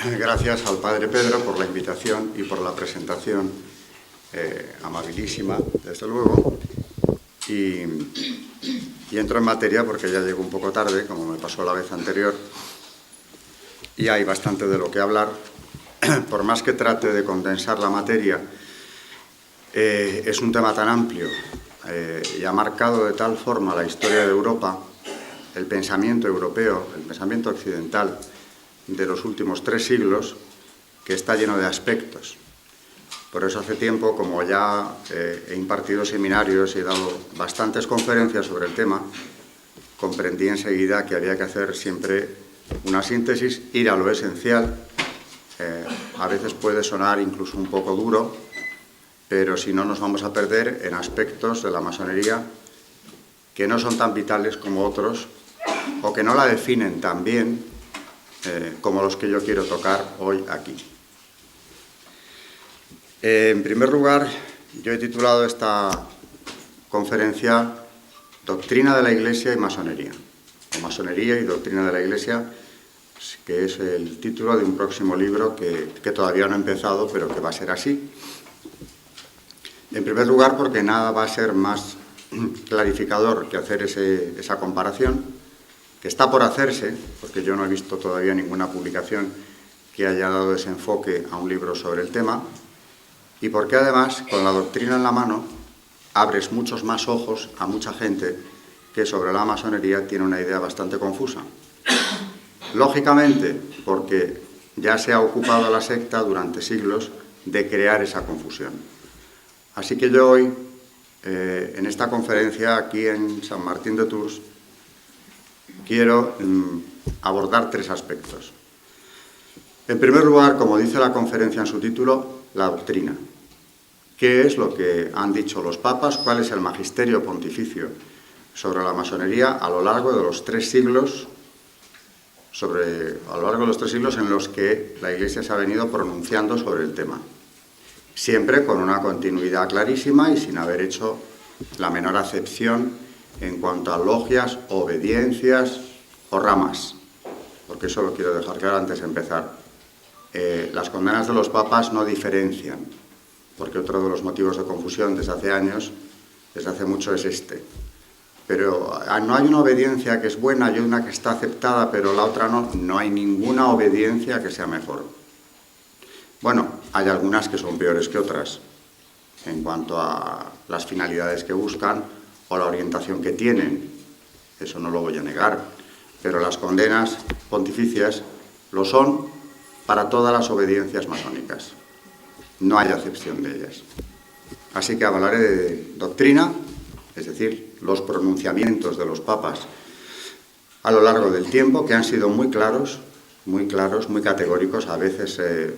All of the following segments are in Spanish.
Gracias al Padre Pedro por la invitación y por la presentación amabilísima, desde luego. Y entro en materia porque ya llego un poco tarde, como me pasó la vez anterior, y hay bastante de lo que hablar. Por más que trate de condensar la materia, es un tema tan amplio y ha marcado de tal forma la historia de Europa, el pensamiento europeo, el pensamiento occidental de los últimos 3 siglos, que está lleno de aspectos. Por eso hace tiempo, como ya he impartido seminarios y he dado bastantes conferencias sobre el tema, comprendí enseguida que había que hacer siempre una síntesis, ir a lo esencial. A veces puede sonar incluso un poco duro, pero si no nos vamos a perder en aspectos de la masonería que no son tan vitales como otros, o que no la definen tan bien como los que yo quiero tocar hoy aquí. En primer lugar, yo he titulado esta conferencia Doctrina de la Iglesia y Masonería, o Masonería y Doctrina de la Iglesia, que es el título de un próximo libro que todavía no he empezado, pero que va a ser así. En primer lugar, porque nada va a ser más clarificador que hacer esa comparación, que está por hacerse, porque yo no he visto todavía ninguna publicación que haya dado ese enfoque a un libro sobre el tema, y porque además, con la doctrina en la mano, abres muchos más ojos a mucha gente que sobre la masonería tiene una idea bastante confusa. Lógicamente, porque ya se ha ocupado la secta durante siglos de crear esa confusión. Así que yo hoy, en esta conferencia aquí en San Martín de Tours, quiero abordar 3 aspectos. En primer lugar, como dice la conferencia en su título, la doctrina. ¿Qué es lo que han dicho los papas? ¿Cuál es el magisterio pontificio sobre la masonería a lo largo de los 3 siglos, en los que la Iglesia se ha venido pronunciando sobre el tema? Siempre con una continuidad clarísima y sin haber hecho la menor acepción en cuanto a logias, obediencias o ramas, porque eso lo quiero dejar claro antes de empezar. Las condenas de los papas no diferencian, porque otro de los motivos de confusión desde hace años, desde hace mucho, es este. Pero no hay una obediencia que es buena, hay una que está aceptada, pero la otra no. No hay ninguna obediencia que sea mejor. Bueno, hay algunas que son peores que otras, en cuanto a las finalidades que buscan o la orientación que tienen. Eso no lo voy a negar. Pero las condenas pontificias lo son para todas las obediencias masónicas. No hay acepción de ellas. Así que hablaré de doctrina, es decir, los pronunciamientos de los papas a lo largo del tiempo, que han sido muy claros, muy categóricos, a veces de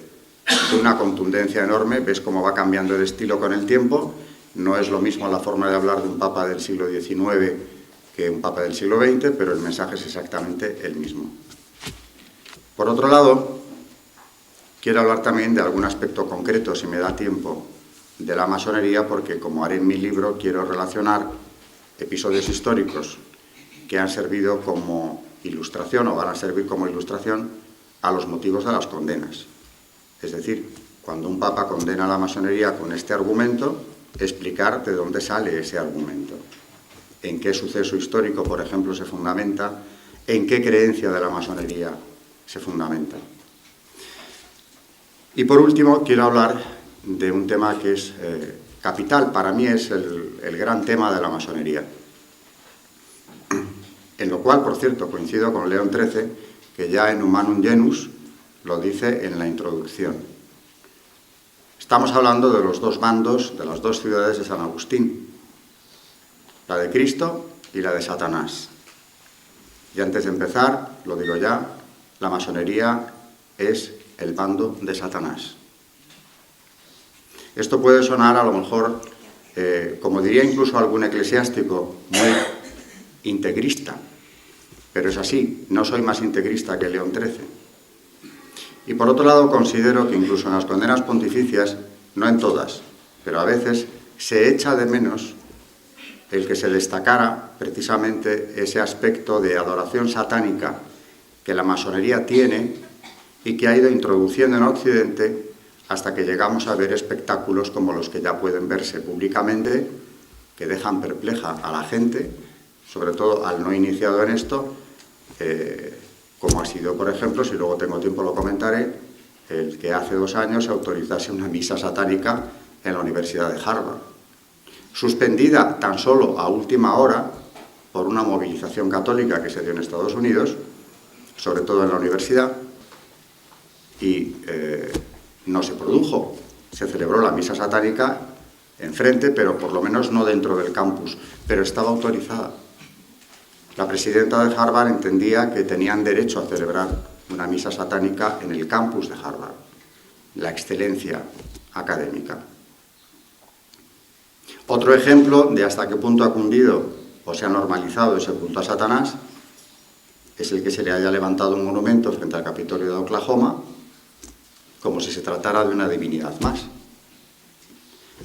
una contundencia enorme. Ves cómo va cambiando el estilo con el tiempo. No es lo mismo la forma de hablar de un papa del siglo XIX que un papa del siglo XX, pero el mensaje es exactamente el mismo. Por otro lado, quiero hablar también de algún aspecto concreto, si me da tiempo, de la masonería, porque, como haré en mi libro, quiero relacionar episodios históricos que han servido como ilustración o van a servir como ilustración a los motivos de las condenas. Es decir, cuando un papa condena a la masonería con este argumento, explicar de dónde sale ese argumento, en qué suceso histórico, por ejemplo, se fundamenta, en qué creencia de la masonería se fundamenta. Y por último, quiero hablar de un tema que es capital, para mí es el gran tema de la masonería, en lo cual, por cierto, coincido con León XIII, que ya en Humanum Genus lo dice en la introducción. Estamos hablando de los 2 bandos, de las 2 ciudades de San Agustín, la de Cristo y la de Satanás. Y antes de empezar, lo digo ya, la masonería es el bando de Satanás. Esto puede sonar a lo mejor, como diría incluso algún eclesiástico, muy integrista, pero es así, no soy más integrista que León XIII. Y por otro lado, considero que incluso en las condenas pontificias, no en todas, pero a veces se echa de menos el que se destacara precisamente ese aspecto de adoración satánica que la masonería tiene y que ha ido introduciendo en Occidente hasta que llegamos a ver espectáculos como los que ya pueden verse públicamente, que dejan perpleja a la gente, sobre todo al no iniciado en esto, como ha sido, por ejemplo, si luego tengo tiempo lo comentaré, el que hace 2 años se autorizase una misa satánica en la Universidad de Harvard, suspendida tan solo a última hora por una movilización católica que se dio en Estados Unidos, sobre todo en la universidad, y no se produjo. Se celebró la misa satánica enfrente, pero por lo menos no dentro del campus, pero estaba autorizada. La presidenta de Harvard entendía que tenían derecho a celebrar una misa satánica en el campus de Harvard, la excelencia académica. Otro ejemplo de hasta qué punto ha cundido o se ha normalizado ese culto a Satanás es el que se le haya levantado un monumento frente al Capitolio de Oklahoma, como si se tratara de una divinidad más.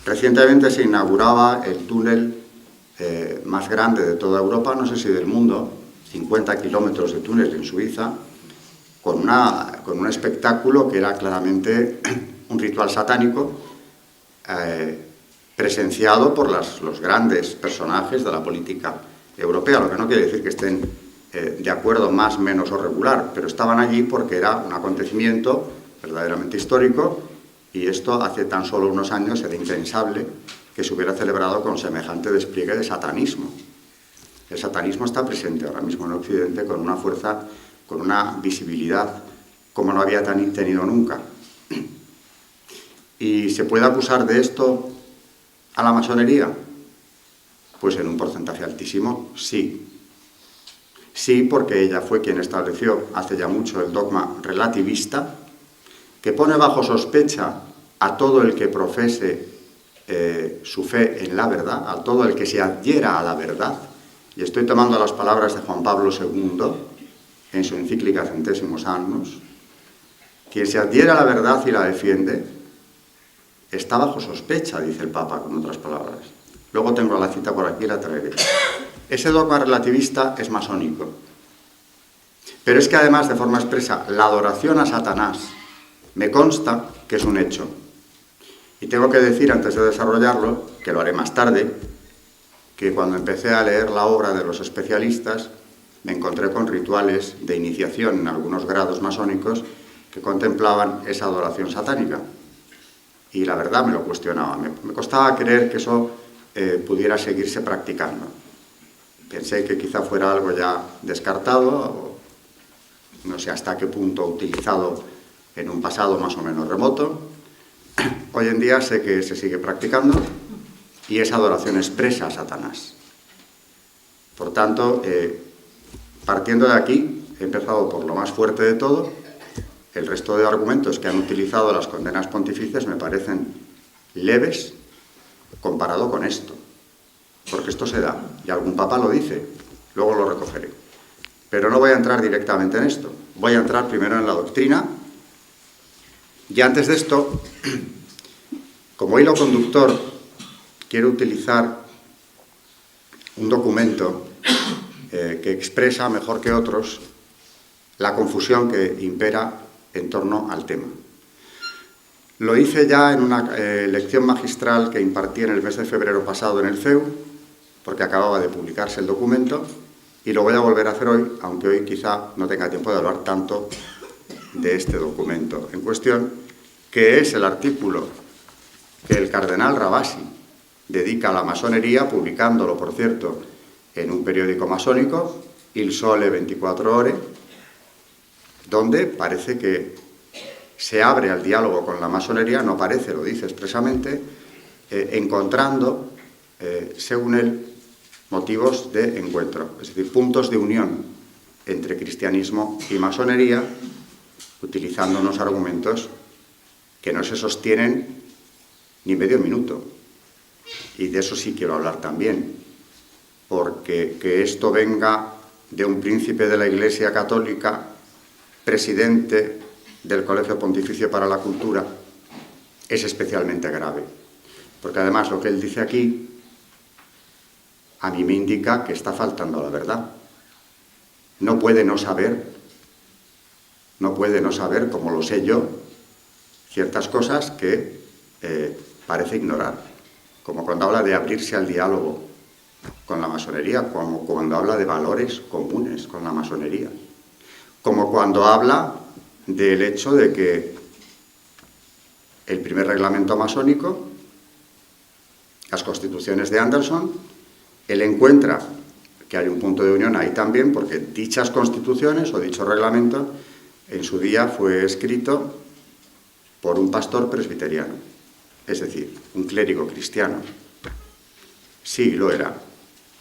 Recientemente se inauguraba el túnel más grande de toda Europa, no sé si del mundo, 50 kilómetros de túnel en Suiza, con un espectáculo que era claramente un ritual satánico, presenciado por los grandes personajes de la política europea, lo que no quiere decir que estén de acuerdo más, menos o regular, pero estaban allí porque era un acontecimiento verdaderamente histórico, y esto hace tan solo unos años era impensable que se hubiera celebrado con semejante despliegue de satanismo. El satanismo está presente ahora mismo en Occidente con una fuerza, con una visibilidad como no había tenido nunca. ¿Y se puede acusar de esto a la masonería? Pues en un porcentaje altísimo, sí. Sí, porque ella fue quien estableció hace ya mucho el dogma relativista, que pone bajo sospecha a todo el que profese su fe en la verdad, a todo el que se adhiera a la verdad. Y estoy tomando las palabras de Juan Pablo II en su encíclica Centésimos Annus. Quien se adhiera a la verdad y la defiende está bajo sospecha, dice el Papa, con otras palabras. Luego tengo la cita por aquí y la traeré. Ese dogma relativista es masónico. Pero es que además, de forma expresa, la adoración a Satanás me consta que es un hecho. Y tengo que decir, antes de desarrollarlo, que lo haré más tarde, que cuando empecé a leer la obra de los especialistas, me encontré con rituales de iniciación en algunos grados masónicos que contemplaban esa adoración satánica. Y la verdad me lo cuestionaba. Me costaba creer que eso pudiera seguirse practicando. Pensé que quizá fuera algo ya descartado, o no sé hasta qué punto utilizado en un pasado más o menos remoto. Hoy en día sé que se sigue practicando y es adoración expresa a Satanás. Por tanto, partiendo de aquí, he empezado por lo más fuerte de todo. El resto de argumentos que han utilizado las condenas pontificias me parecen leves comparado con esto, porque esto se da, y algún papa lo dice, luego lo recogeré. Pero no voy a entrar directamente en esto, voy a entrar primero en la doctrina, y antes de esto, como hilo conductor, quiero utilizar un documento que expresa mejor que otros la confusión que impera en torno al tema. Lo hice ya en una lección magistral que impartí en el mes de febrero pasado en el CEU, porque acababa de publicarse el documento, y lo voy a volver a hacer hoy, aunque hoy quizá no tenga tiempo de hablar tanto de este documento en cuestión, que es el artículo que el cardenal Rabasi dedica a la masonería, publicándolo, por cierto, en un periódico masónico, Il Sole 24 Ore, donde parece que se abre al diálogo con la masonería, no parece, lo dice expresamente, encontrando, según él, motivos de encuentro, es decir, puntos de unión entre cristianismo y masonería, utilizando unos argumentos que no se sostienen ni medio minuto. Y de eso sí quiero hablar también, porque que esto venga de un príncipe de la Iglesia Católica, presidente del Colegio Pontificio para la Cultura, es especialmente grave. Porque además lo que él dice aquí a mí me indica que está faltando a la verdad. No puede no saber no puede no saber, como lo sé yo, ciertas cosas que parece ignorar, como cuando habla de abrirse al diálogo con la masonería, como cuando habla de valores comunes con la masonería, como cuando habla del hecho de que el primer reglamento masónico, las constituciones de Anderson, él encuentra que hay un punto de unión ahí también, porque dichas constituciones o dicho reglamento en su día fue escrito por un pastor presbiteriano, es decir, un clérigo cristiano. Sí, lo era.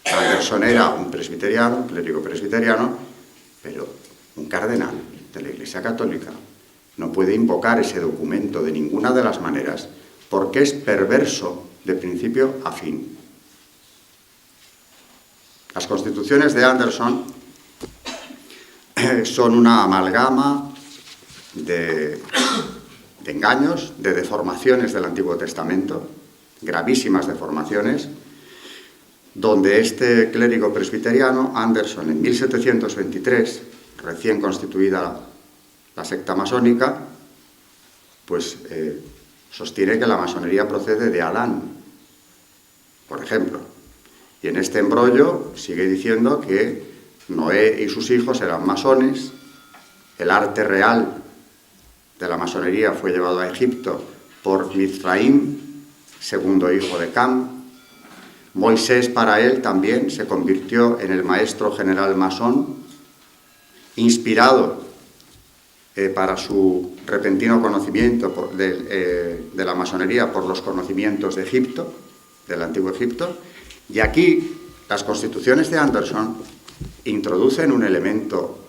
Anderson era un presbiteriano, un clérigo presbiteriano, pero un cardenal de la Iglesia Católica no puede invocar ese documento de ninguna de las maneras, porque es perverso de principio a fin. Las constituciones de Anderson son una amalgama de engaños, de deformaciones del Antiguo Testamento, gravísimas deformaciones, donde este clérigo presbiteriano, Anderson, en 1723, recién constituida la secta masónica, pues sostiene que la masonería procede de Adán, por ejemplo. Y en este embrollo sigue diciendo que Noé y sus hijos eran masones, el arte real de la masonería fue llevado a Egipto por Mizraim, segundo hijo de Cam. Moisés para él también se convirtió en el maestro general masón, inspirado para su repentino conocimiento de la masonería por los conocimientos de Egipto, del antiguo Egipto. Y aquí las constituciones de Anderson introducen un elemento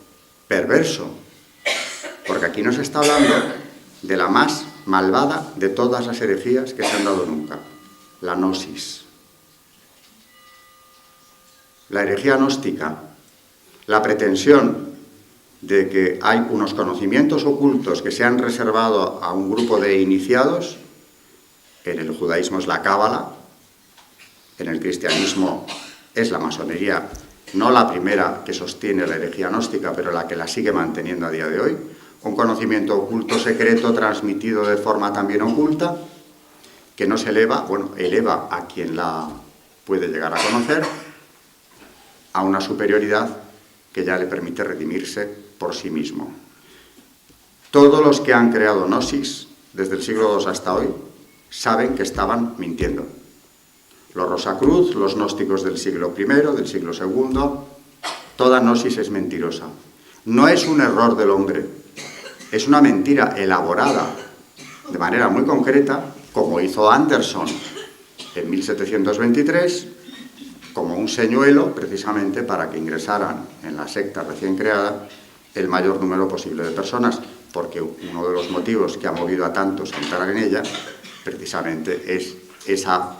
perverso, porque aquí nos está hablando de la más malvada de todas las herejías que se han dado nunca, la gnosis. La herejía gnóstica, la pretensión de que hay unos conocimientos ocultos que se han reservado a un grupo de iniciados. En el judaísmo es la cábala, en el cristianismo es la masonería, no la primera que sostiene la herejía gnóstica, pero la que la sigue manteniendo a día de hoy. Un conocimiento oculto secreto transmitido de forma también oculta, que no se eleva, bueno, eleva a quien la puede llegar a conocer a una superioridad que ya le permite redimirse por sí mismo. Todos los que han creado gnosis, desde el siglo II hasta hoy, saben que estaban mintiendo. Los Rosacruz, los gnósticos del siglo I, del siglo II, toda gnosis es mentirosa. No es un error del hombre, es una mentira elaborada de manera muy concreta, como hizo Anderson en 1723, como un señuelo, precisamente para que ingresaran en la secta recién creada el mayor número posible de personas, porque uno de los motivos que ha movido a tantos a entrar en ella, precisamente es esa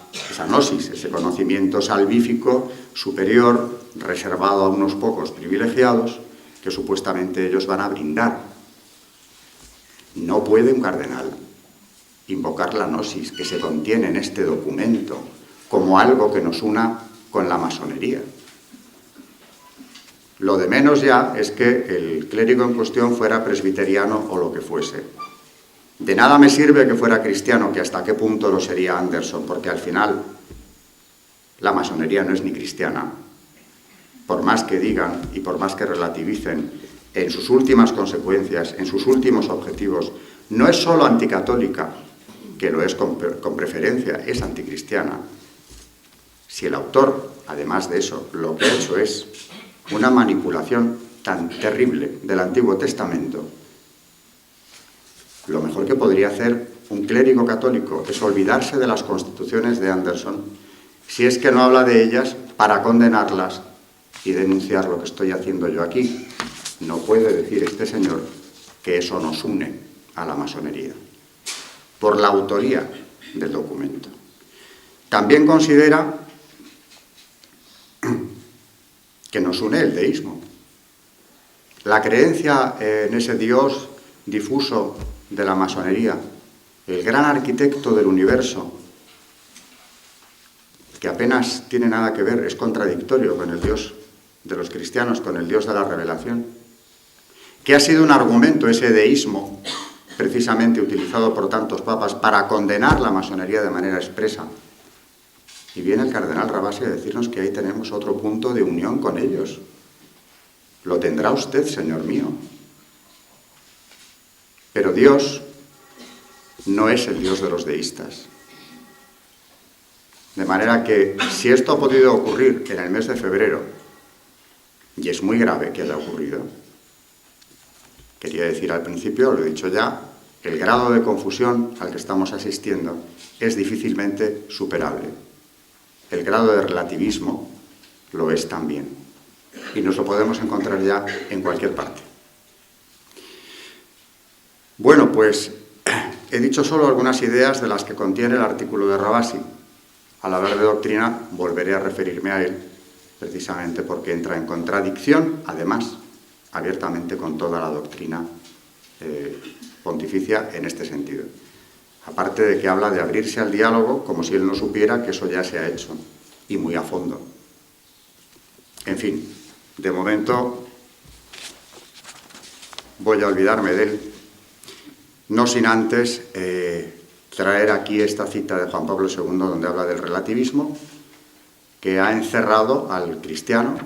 gnosis, ese conocimiento salvífico superior, reservado a unos pocos privilegiados, que supuestamente ellos van a brindar. No puede un cardenal invocar la gnosis que se contiene en este documento como algo que nos una con la masonería. Lo de menos ya es que el clérigo en cuestión fuera presbiteriano o lo que fuese. De nada me sirve que fuera cristiano, que hasta qué punto lo sería Anderson, porque al final la masonería no es ni cristiana. Por más que digan y por más que relativicen, en sus últimas consecuencias, en sus últimos objetivos, no es solo anticatólica, que lo es con preferencia, es anticristiana. Si el autor, además de eso, lo que ha hecho es una manipulación tan terrible del Antiguo Testamento, lo mejor que podría hacer un clérigo católico es olvidarse de las constituciones de Anderson, si es que no habla de ellas para condenarlas y denunciar lo que estoy haciendo yo aquí. No puede decir este señor que eso nos une a la masonería, por la autoría del documento. También considera que nos une el deísmo. La creencia en ese Dios difuso de la masonería, el gran arquitecto del universo, que apenas tiene nada que ver, es contradictorio con el Dios de los cristianos, con el Dios de la revelación, que ha sido un argumento, ese deísmo, precisamente utilizado por tantos papas para condenar la masonería de manera expresa. Y viene el cardenal Rabasi a decirnos que ahí tenemos otro punto de unión con ellos. Lo tendrá usted, señor mío. Pero Dios no es el Dios de los deístas. De manera que, si esto ha podido ocurrir en el mes de febrero, y es muy grave que haya ocurrido, quería decir al principio, lo he dicho ya, el grado de confusión al que estamos asistiendo es difícilmente superable. El grado de relativismo lo es también. Y nos lo podemos encontrar ya en cualquier parte. Bueno, pues he dicho solo algunas ideas de las que contiene el artículo de Rabasi. Al hablar de doctrina, volveré a referirme a él, precisamente porque entra en contradicción, además, abiertamente con toda la doctrina pontificia en este sentido. Aparte de que habla de abrirse al diálogo, como si él no supiera que eso ya se ha hecho, y muy a fondo. En fin, de momento voy a olvidarme de él, no sin antes traer aquí esta cita de Juan Pablo II, donde habla del relativismo, que ha encerrado al cristiano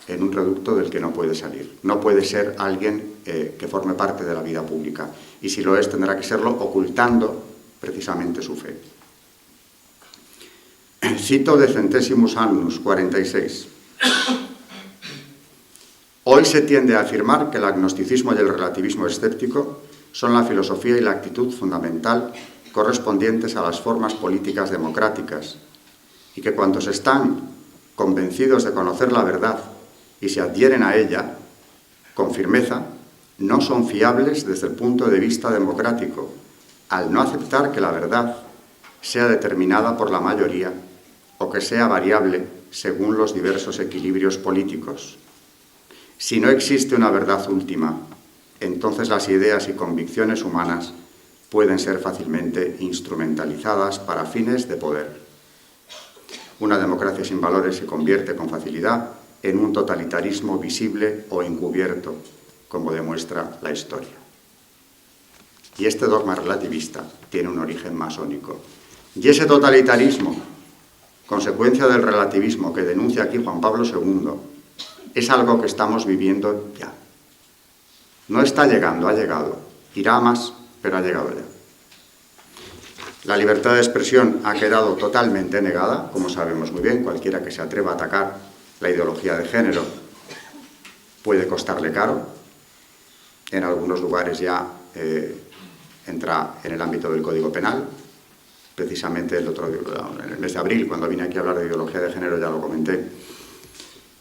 en un reducto del que no puede salir. No puede ser alguien que forme parte de la vida pública. Y si lo es, tendrá que serlo ocultando precisamente su fe. Cito de Centesimus Annus 46. Hoy se tiende a afirmar que el agnosticismo y el relativismo escéptico son la filosofía y la actitud fundamental correspondientes a las formas políticas democráticas, y que cuantos están convencidos de conocer la verdad y se adhieren a ella con firmeza, no son fiables desde el punto de vista democrático, al no aceptar que la verdad sea determinada por la mayoría o que sea variable según los diversos equilibrios políticos. Si no existe una verdad última, entonces las ideas y convicciones humanas pueden ser fácilmente instrumentalizadas para fines de poder. Una democracia sin valores se convierte con facilidad en un totalitarismo visible o encubierto, como demuestra la historia. Y este dogma relativista tiene un origen masónico. Y ese totalitarismo, consecuencia del relativismo que denuncia aquí Juan Pablo II, es algo que estamos viviendo ya. No está llegando, ha llegado. Irá a más, pero ha llegado ya. La libertad de expresión ha quedado totalmente negada, como sabemos muy bien. Cualquiera que se atreva a atacar la ideología de género puede costarle caro. En algunos lugares ya entra en el ámbito del Código Penal. Precisamente en el mes de abril, cuando vine aquí a hablar de ideología de género, ya lo comenté.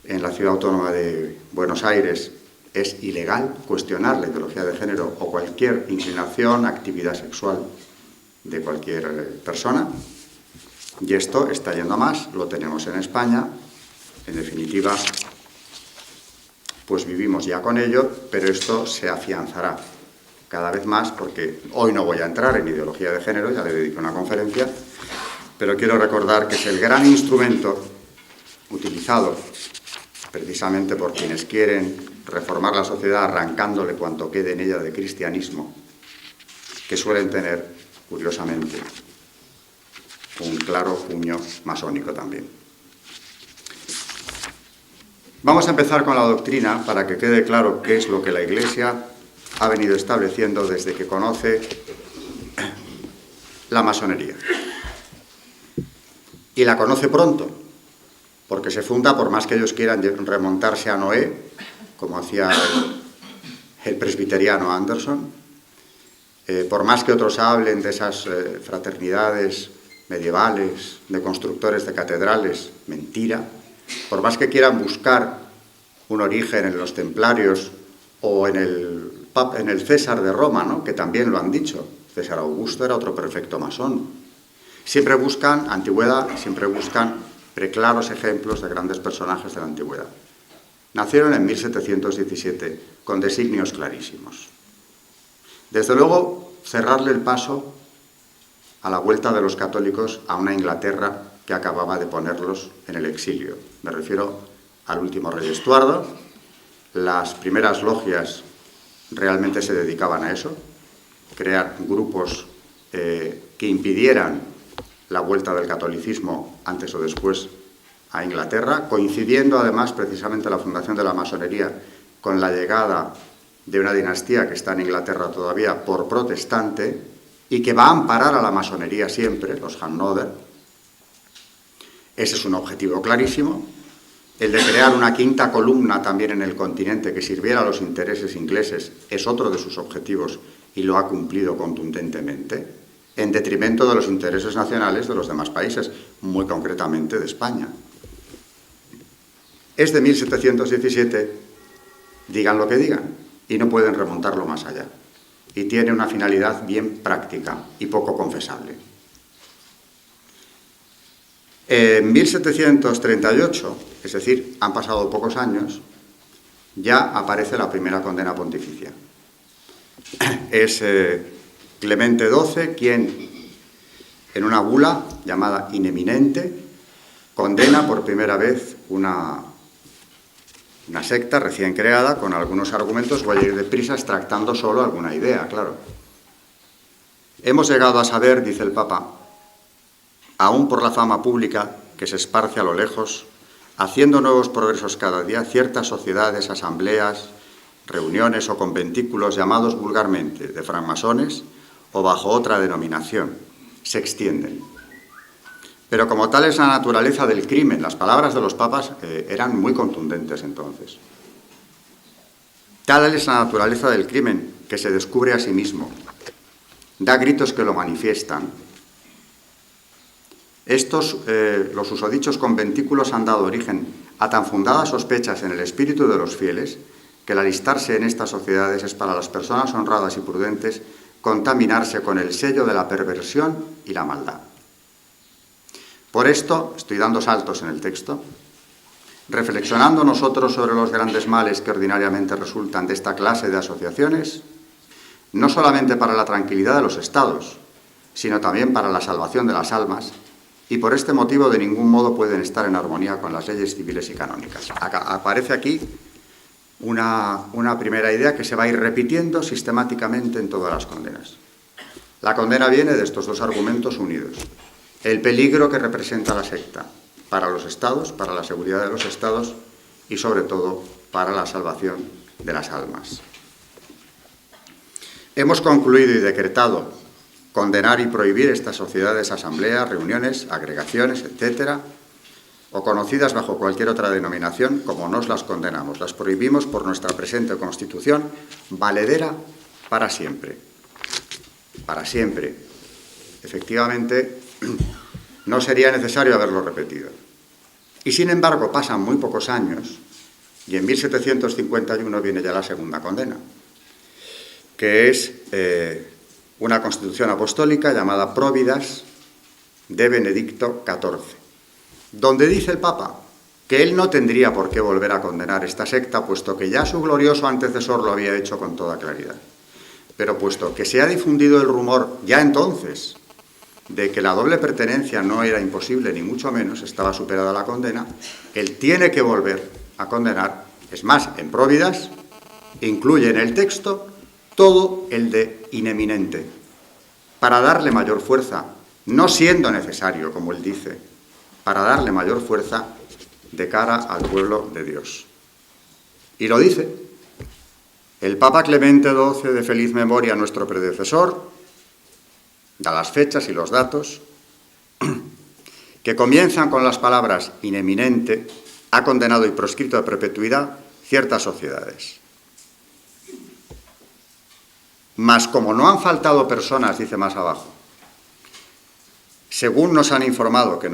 En la ciudad autónoma de Buenos Aires es ilegal cuestionar la ideología de género o cualquier inclinación, actividad sexual de cualquier persona. Y esto está yendo a más, lo tenemos en España. En definitiva, pues vivimos ya con ello, pero esto se afianzará cada vez más, porque hoy no voy a entrar en ideología de género, ya le dedico una conferencia, pero quiero recordar que es el gran instrumento utilizado precisamente por quienes quieren reformar la sociedad arrancándole cuanto quede en ella de cristianismo, que suelen tener, curiosamente, un claro puño masónico también. Vamos a empezar con la doctrina para que quede claro qué es lo que la Iglesia ha venido estableciendo desde que conoce la masonería. Y la conoce pronto, porque se funda, por más que ellos quieran remontarse a Noé, como hacía el presbiteriano Anderson, por más que otros hablen de esas fraternidades medievales, de constructores de catedrales, mentira. Por más que quieran buscar un origen en los templarios o en el César de Roma, ¿no?, que también lo han dicho, César Augusto era otro perfecto masón. Siempre buscan antigüedad, siempre buscan preclaros ejemplos de grandes personajes de la antigüedad. Nacieron en 1717 con designios clarísimos. Desde luego, cerrarle el paso a la vuelta de los católicos a una Inglaterra que acababa de ponerlos en el exilio. Me refiero al último rey Estuardo, las primeras logias realmente se dedicaban a eso, crear grupos que impidieran la vuelta del catolicismo antes o después a Inglaterra, coincidiendo además precisamente la fundación de la masonería con la llegada de una dinastía que está en Inglaterra todavía por protestante y que va a amparar a la masonería siempre, los Hannover. Ese es un objetivo clarísimo. El de crear una quinta columna también en el continente que sirviera a los intereses ingleses es otro de sus objetivos y lo ha cumplido contundentemente, en detrimento de los intereses nacionales de los demás países, muy concretamente de España. Es de 1717, digan lo que digan, y no pueden remontarlo más allá. Y tiene una finalidad bien práctica y poco confesable. En 1738, es decir, han pasado pocos años, ya aparece la primera condena pontificia. Es Clemente XII quien, en una bula llamada In Eminente, condena por primera vez una secta recién creada con algunos argumentos. Voy a ir deprisa extractando solo alguna idea, claro. Hemos llegado a saber, dice el Papa, aún por la fama pública que se esparce a lo lejos, haciendo nuevos progresos cada día, ciertas sociedades, asambleas, reuniones o conventículos llamados vulgarmente de francmasones o bajo otra denominación, se extienden. Pero como tal es la naturaleza del crimen, las palabras de los papas eran muy contundentes entonces. Tal es la naturaleza del crimen que se descubre a sí mismo, da gritos que lo manifiestan. Estos, los susodichos conventículos han dado origen a tan fundadas sospechas en el espíritu de los fieles que el alistarse en estas sociedades es para las personas honradas y prudentes contaminarse con el sello de la perversión y la maldad. Por esto, estoy dando saltos en el texto, reflexionando nosotros sobre los grandes males que ordinariamente resultan de esta clase de asociaciones, no solamente para la tranquilidad de los estados, sino también para la salvación de las almas, y por este motivo de ningún modo pueden estar en armonía con las leyes civiles y canónicas. Aparece aquí una primera idea que se va a ir repitiendo sistemáticamente en todas las condenas. La condena viene de estos dos argumentos unidos. El peligro que representa la secta para los estados, para la seguridad de los estados y sobre todo para la salvación de las almas. Hemos concluido y decretado condenar y prohibir estas sociedades, asambleas, reuniones, agregaciones, etcétera, o conocidas bajo cualquier otra denominación, como nos las condenamos. Las prohibimos por nuestra presente Constitución, valedera para siempre. Para siempre. Efectivamente, no sería necesario haberlo repetido. Y sin embargo, pasan muy pocos años, y en 1751 viene ya la segunda condena, que es una constitución apostólica llamada Providas de Benedicto XIV, donde dice el Papa que él no tendría por qué volver a condenar esta secta, puesto que ya su glorioso antecesor lo había hecho con toda claridad. Pero puesto que se ha difundido el rumor ya entonces de que la doble pertenencia no era imposible, ni mucho menos, estaba superada la condena, él tiene que volver a condenar. Es más, en Providas incluye en el texto todo el de In Eminente, para darle mayor fuerza, no siendo necesario, como él dice, para darle mayor fuerza de cara al pueblo de Dios. Y lo dice el Papa Clemente XII, de feliz memoria, nuestro predecesor, da las fechas y los datos, que comienzan con las palabras In Eminente, ha condenado y proscrito a perpetuidad ciertas sociedades. Mas como no han faltado personas, dice más abajo, según nos han informado que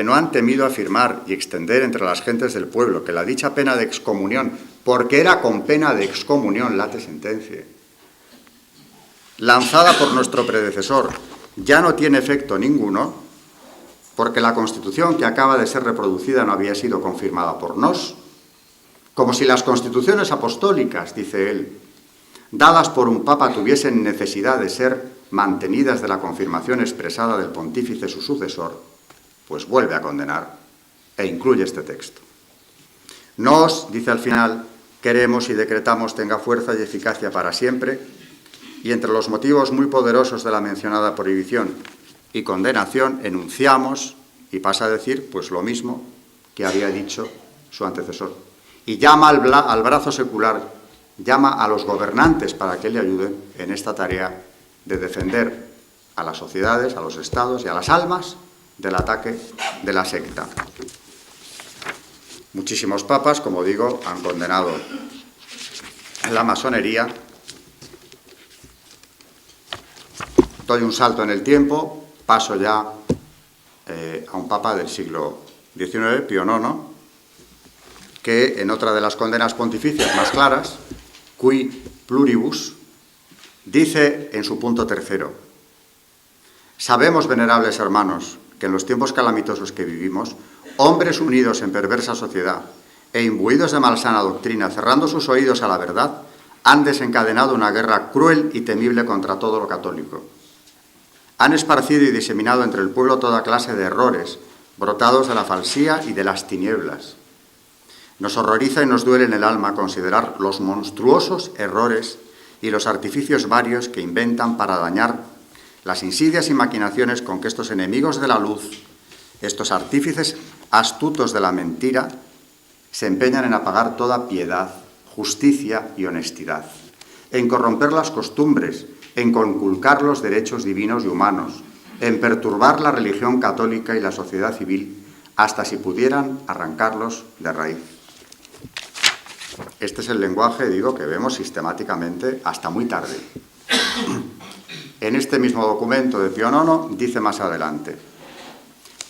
no han temido afirmar y extender entre las gentes del pueblo que la dicha pena de excomunión, porque era con pena de excomunión late sentencia, lanzada por nuestro predecesor, ya no tiene efecto ninguno, porque la Constitución que acaba de ser reproducida no había sido confirmada por nos, como si las constituciones apostólicas, dice él, dadas por un papa tuviesen necesidad de ser mantenidas de la confirmación expresada del pontífice su sucesor, pues vuelve a condenar e incluye este texto. Nos, dice al final, queremos y decretamos tenga fuerza y eficacia para siempre, y entre los motivos muy poderosos de la mencionada prohibición y condenación enunciamos, y pasa a decir, pues lo mismo que había dicho su antecesor, y llama al brazo secular, llama a los gobernantes para que le ayuden en esta tarea de defender a las sociedades, a los estados y a las almas del ataque de la secta. Muchísimos papas, como digo, han condenado la masonería. Doy un salto en el tiempo, paso ya a un papa del siglo XIX, Pío IX, que en otra de las condenas pontificias más claras, Qui Pluribus, dice en su punto tercero: sabemos, venerables hermanos, que en los tiempos calamitosos que vivimos, hombres unidos en perversa sociedad e imbuidos de malsana doctrina, cerrando sus oídos a la verdad, han desencadenado una guerra cruel y temible contra todo lo católico. Han esparcido y diseminado entre el pueblo toda clase de errores, brotados de la falsía y de las tinieblas. Nos horroriza y nos duele en el alma considerar los monstruosos errores y los artificios varios que inventan para dañar, las insidias y maquinaciones con que estos enemigos de la luz, estos artífices astutos de la mentira, se empeñan en apagar toda piedad, justicia y honestidad, en corromper las costumbres, en conculcar los derechos divinos y humanos, en perturbar la religión católica y la sociedad civil, hasta si pudieran arrancarlos de raíz. Este es el lenguaje, digo, que vemos sistemáticamente hasta muy tarde. En este mismo documento de Pío IX dice más adelante: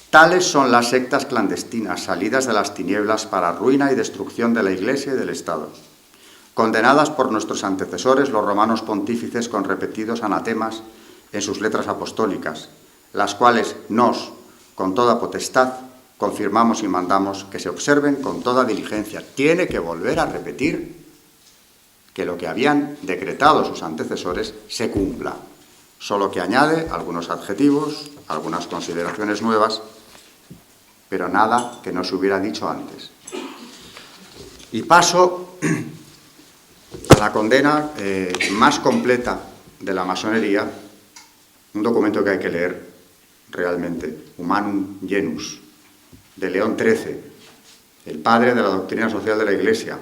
tales son las sectas clandestinas salidas de las tinieblas para ruina y destrucción de la Iglesia y del Estado, condenadas por nuestros antecesores los romanos pontífices con repetidos anatemas en sus letras apostólicas, las cuales nos, con toda potestad, confirmamos y mandamos que se observen con toda diligencia. Tiene que volver a repetir que lo que habían decretado sus antecesores se cumpla, solo que añade algunos adjetivos, algunas consideraciones nuevas, pero nada que no se hubiera dicho antes. Y paso a la condena más completa de la masonería, un documento que hay que leer realmente, Humanum Genus, de León XIII, el padre de la doctrina social de la Iglesia,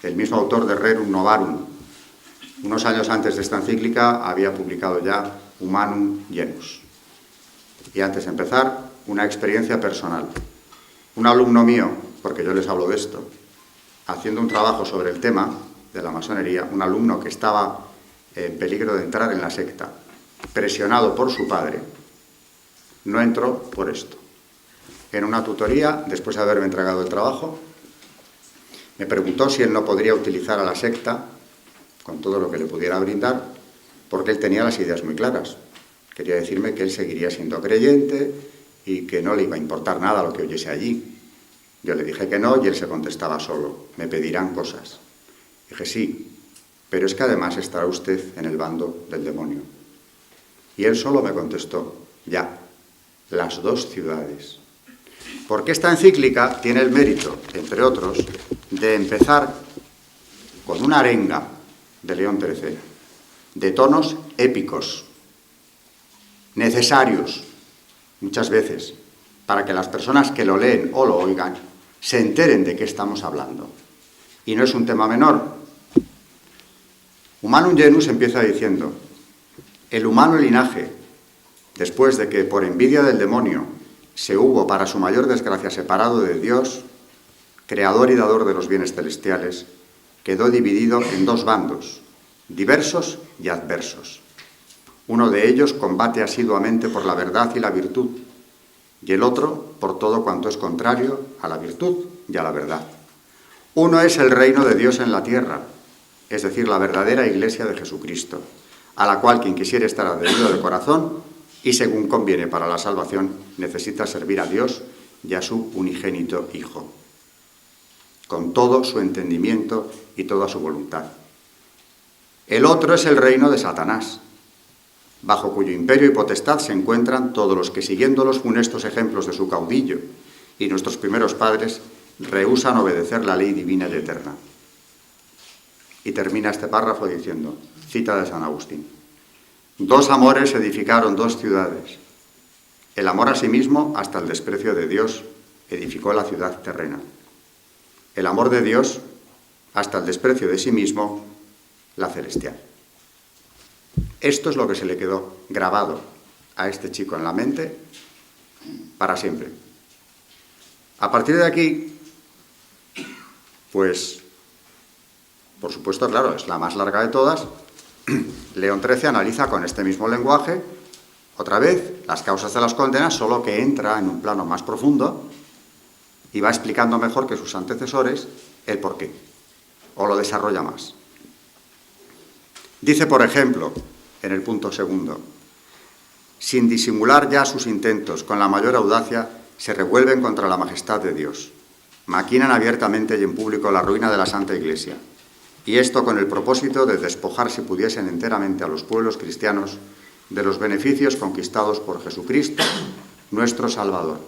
el mismo autor de Rerum Novarum. Unos años antes de esta encíclica había publicado ya Humanum Genus. Y antes de empezar, una experiencia personal. Un alumno mío, porque yo les hablo de esto, haciendo un trabajo sobre el tema de la masonería, un alumno que estaba en peligro de entrar en la secta, presionado por su padre, no entró por esto. En una tutoría, después de haberme entregado el trabajo, me preguntó si él no podría utilizar a la secta con todo lo que le pudiera brindar, porque él tenía las ideas muy claras. Quería decirme que él seguiría siendo creyente y que no le iba a importar nada lo que oyese allí. Yo le dije que no y él se contestaba solo: me pedirán cosas. Dije: sí, pero es que además estará usted en el bando del demonio. Y él solo me contestó: ya, las dos ciudades. Porque esta encíclica tiene el mérito, entre otros, de empezar con una arenga de León XIII, de tonos épicos, necesarios, muchas veces, para que las personas que lo leen o lo oigan se enteren de qué estamos hablando. Y no es un tema menor. Humanum Genus empieza diciendo: el humano linaje, después de que por envidia del demonio se hubo, para su mayor desgracia, separado de Dios, creador y dador de los bienes celestiales, quedó dividido en dos bandos, diversos y adversos. Uno de ellos combate asiduamente por la verdad y la virtud, y el otro por todo cuanto es contrario a la virtud y a la verdad. Uno es el reino de Dios en la tierra, es decir, la verdadera Iglesia de Jesucristo, a la cual quien quisiera estar adherido de corazón y según conviene para la salvación, necesita servir a Dios y a su unigénito Hijo, con todo su entendimiento y toda su voluntad. El otro es el reino de Satanás, bajo cuyo imperio y potestad se encuentran todos los que, siguiendo los funestos ejemplos de su caudillo y nuestros primeros padres, rehúsan obedecer la ley divina y eterna. Y termina este párrafo diciendo, cita de San Agustín: dos amores edificaron dos ciudades. El amor a sí mismo, hasta el desprecio de Dios, edificó la ciudad terrena. El amor de Dios, hasta el desprecio de sí mismo, la celestial. Esto es lo que se le quedó grabado a este chico en la mente para siempre. A partir de aquí, pues, por supuesto, claro, es la más larga de todas. León XIII analiza con este mismo lenguaje, otra vez, las causas de las condenas, solo que entra en un plano más profundo y va explicando mejor que sus antecesores el porqué, o lo desarrolla más. Dice, por ejemplo, en el punto segundo, sin disimular ya sus intentos, con la mayor audacia, se revuelven contra la majestad de Dios. Maquinan abiertamente y en público la ruina de la Santa Iglesia. Y esto con el propósito de despojar, si pudiesen, enteramente a los pueblos cristianos de los beneficios conquistados por Jesucristo, nuestro Salvador.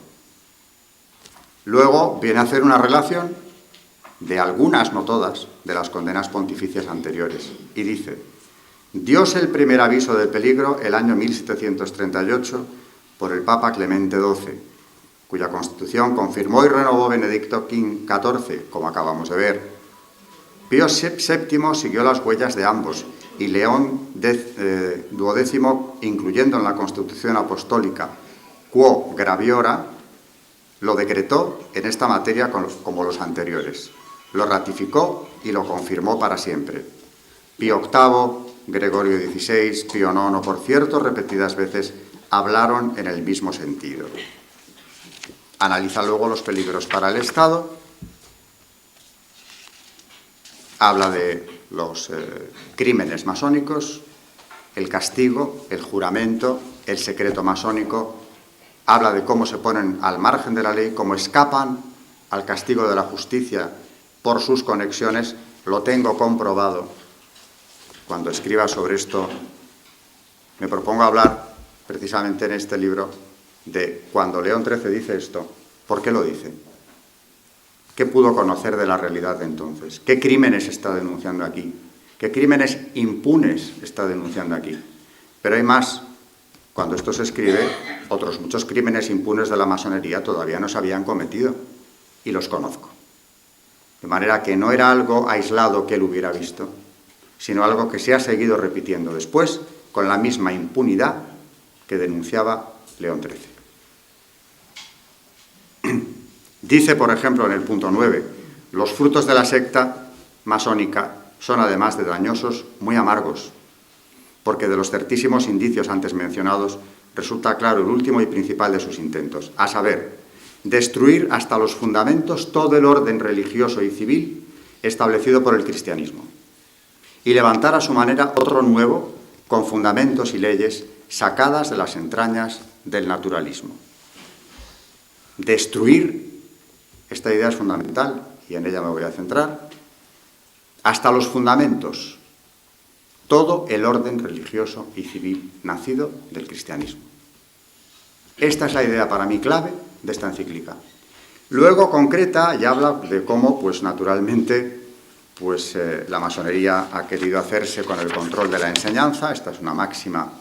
Luego viene a hacer una relación de algunas, no todas, de las condenas pontificias anteriores. Y dice: dióse el primer aviso del peligro el año 1738 por el Papa Clemente XII, cuya constitución confirmó y renovó Benedicto XIV, como acabamos de ver. Pío VII siguió las huellas de ambos, y León XII, incluyendo en la Constitución Apostólica Quo Graviora, lo decretó en esta materia como los anteriores. Lo ratificó y lo confirmó para siempre. Pío VIII, Gregorio XVI, Pío IX, por cierto, repetidas veces hablaron en el mismo sentido. Analiza luego los peligros para el Estado, habla de los crímenes masónicos, el castigo, el juramento, el secreto masónico, habla de cómo se ponen al margen de la ley, cómo escapan al castigo de la justicia por sus conexiones. Lo tengo comprobado. Cuando escriba sobre esto, me propongo hablar precisamente en este libro de cuando León XIII dice esto, ¿por qué lo dice? ¿Qué pudo conocer de la realidad de entonces? ¿Qué crímenes está denunciando aquí? ¿Qué crímenes impunes está denunciando aquí? Pero hay más. Cuando esto se escribe, otros muchos crímenes impunes de la masonería todavía no se habían cometido, y los conozco. De manera que no era algo aislado que él hubiera visto, sino algo que se ha seguido repitiendo después con la misma impunidad que denunciaba León XIII. Dice, por ejemplo, en el punto 9, los frutos de la secta masónica son, además de dañosos, muy amargos, porque de los certísimos indicios antes mencionados resulta claro el último y principal de sus intentos, a saber, destruir hasta los fundamentos todo el orden religioso y civil establecido por el cristianismo, y levantar a su manera otro nuevo, con fundamentos y leyes sacadas de las entrañas del naturalismo. Destruir, esta idea es fundamental, y en ella me voy a centrar, hasta los fundamentos, todo el orden religioso y civil nacido del cristianismo. Esta es la idea para mí clave de esta encíclica. Luego concreta y habla de cómo, pues naturalmente, la masonería ha querido hacerse con el control de la enseñanza. Esta es una máxima,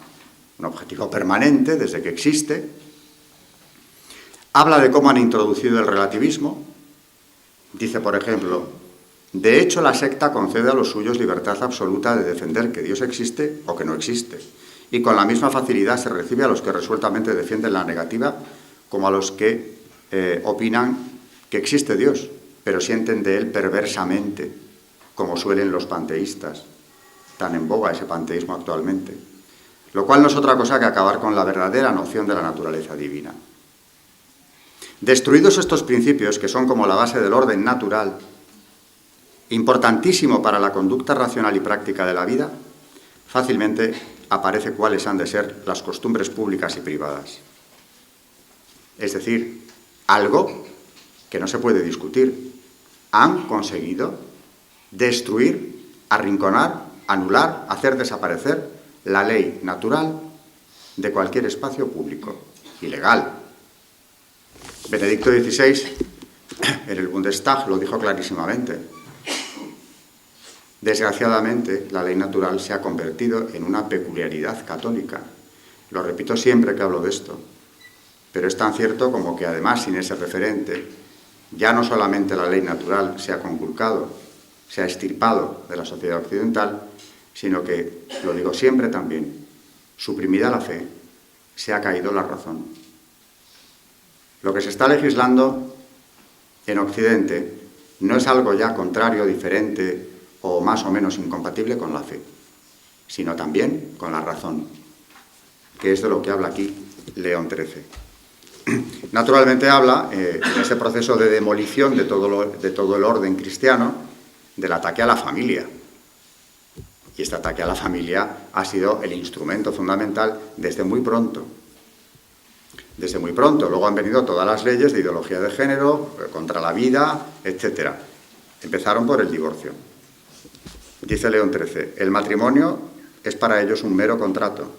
un objetivo permanente desde que existe. Habla de cómo han introducido el relativismo. Dice, por ejemplo, de hecho la secta concede a los suyos libertad absoluta de defender que Dios existe o que no existe, y con la misma facilidad se recibe a los que resueltamente defienden la negativa como a los que opinan que existe Dios, pero sienten de él perversamente, como suelen los panteístas, tan en boga ese panteísmo actualmente, lo cual no es otra cosa que acabar con la verdadera noción de la naturaleza divina. Destruidos estos principios, que son como la base del orden natural, importantísimo para la conducta racional y práctica de la vida, fácilmente aparece cuáles han de ser las costumbres públicas y privadas. Es decir, algo que no se puede discutir. Han conseguido destruir, arrinconar, anular, hacer desaparecer la ley natural de cualquier espacio público y legal. Benedicto XVI, en el Bundestag, lo dijo clarísimamente. Desgraciadamente, la ley natural se ha convertido en una peculiaridad católica. Lo repito siempre que hablo de esto, pero es tan cierto como que además sin ese referente, ya no solamente la ley natural se ha conculcado, se ha extirpado de la sociedad occidental, sino que, lo digo siempre también, suprimida la fe, se ha caído la razón. Lo que se está legislando en Occidente no es algo ya contrario, diferente o más o menos incompatible con la fe, sino también con la razón, que es de lo que habla aquí León XIII. Naturalmente habla, en ese proceso de demolición de todo el orden cristiano, del ataque a la familia. Y este ataque a la familia ha sido el instrumento fundamental desde muy pronto. Desde muy pronto. Luego han venido todas las leyes de ideología de género, contra la vida, etc. Empezaron por el divorcio. Dice León XIII, el matrimonio es para ellos un mero contrato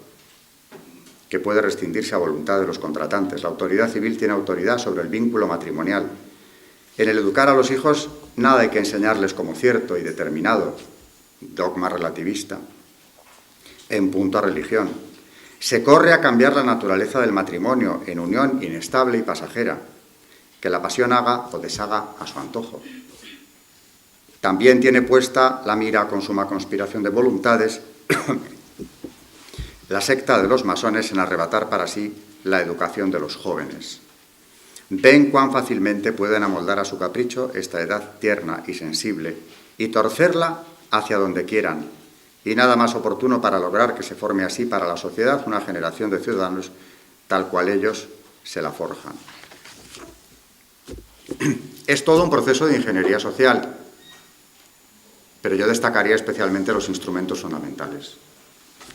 que puede rescindirse a voluntad de los contratantes. La autoridad civil tiene autoridad sobre el vínculo matrimonial. En el educar a los hijos, nada hay que enseñarles como cierto y determinado, dogma relativista, en punto a religión. Se corre a cambiar la naturaleza del matrimonio en unión inestable y pasajera, que la pasión haga o deshaga a su antojo. También tiene puesta la mira con suma conspiración de voluntades la secta de los masones en arrebatar para sí la educación de los jóvenes. Ven cuán fácilmente pueden amoldar a su capricho esta edad tierna y sensible y torcerla hacia donde quieran, y nada más oportuno para lograr que se forme así para la sociedad una generación de ciudadanos tal cual ellos se la forjan. Es todo un proceso de ingeniería social, pero yo destacaría especialmente los instrumentos fundamentales.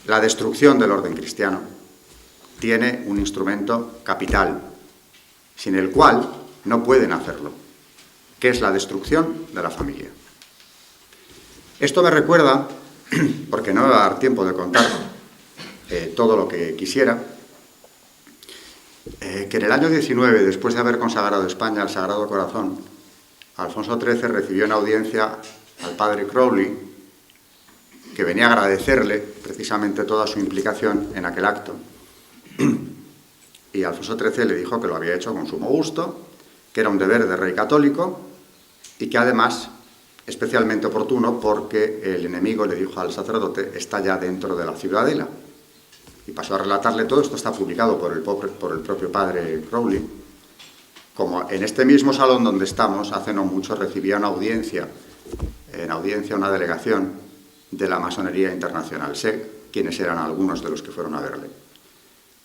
La destrucción del orden cristiano tiene un instrumento capital, sin el cual no pueden hacerlo, que es la destrucción de la familia. Esto me recuerda, porque no me va a dar tiempo de contar todo lo que quisiera, que en el año 19, después de haber consagrado España al Sagrado Corazón, Alfonso XIII recibió en audiencia al padre Crowley, que venía a agradecerle precisamente toda su implicación en aquel acto. Y Alfonso XIII le dijo que lo había hecho con sumo gusto, que era un deber de rey católico y que además, especialmente oportuno, porque el enemigo, le dijo al sacerdote, está ya dentro de la ciudadela. Y pasó a relatarle todo, esto está publicado por el propio padre Crowley, como en este mismo salón donde estamos, hace no mucho recibía una audiencia una delegación de la masonería internacional. Sé quiénes eran algunos de los que fueron a verle.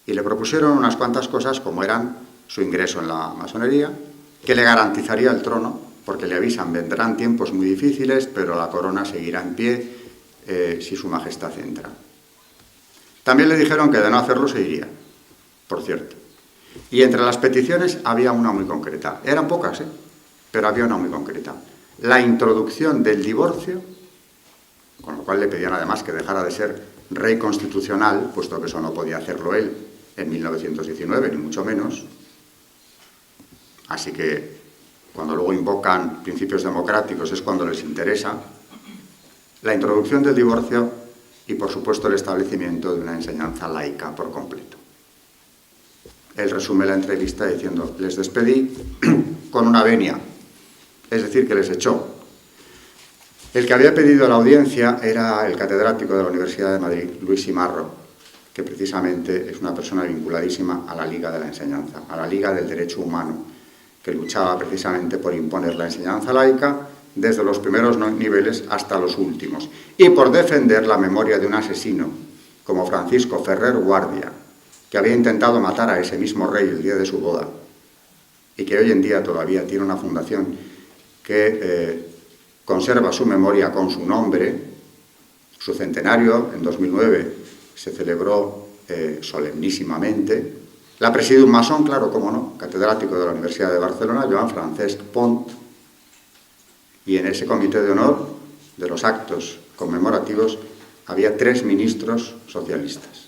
Y le propusieron unas cuantas cosas, como eran su ingreso en la masonería, que le garantizaría el trono, porque le avisan, vendrán tiempos muy difíciles, pero la corona seguirá en pie si su majestad entra. También le dijeron que de no hacerlo se iría, por cierto. Y entre las peticiones había una muy concreta. Eran pocas, pero había una muy concreta. La introducción del divorcio, con lo cual le pedían además que dejara de ser rey constitucional, puesto que eso no podía hacerlo él en 1919, ni mucho menos. Así que cuando luego invocan principios democráticos es cuando les interesa. La introducción del divorcio y, por supuesto, el establecimiento de una enseñanza laica por completo. Él resume la entrevista diciendo: les despedí con una venia, es decir, que les echó. El que había pedido la audiencia era el catedrático de la Universidad de Madrid, Luis Simarro, que precisamente es una persona vinculadísima a la Liga de la Enseñanza, a la Liga del Derecho Humano, que luchaba precisamente por imponer la enseñanza laica desde los primeros niveles hasta los últimos, y por defender la memoria de un asesino como Francisco Ferrer Guardia, que había intentado matar a ese mismo rey el día de su boda, y que hoy en día todavía tiene una fundación que conserva su memoria con su nombre. Su centenario, en 2009, se celebró solemnísimamente. La presidió un masón, claro, cómo no, catedrático de la Universidad de Barcelona, Joan Francesc Pont, y en ese comité de honor de los actos conmemorativos había 3 ministros socialistas.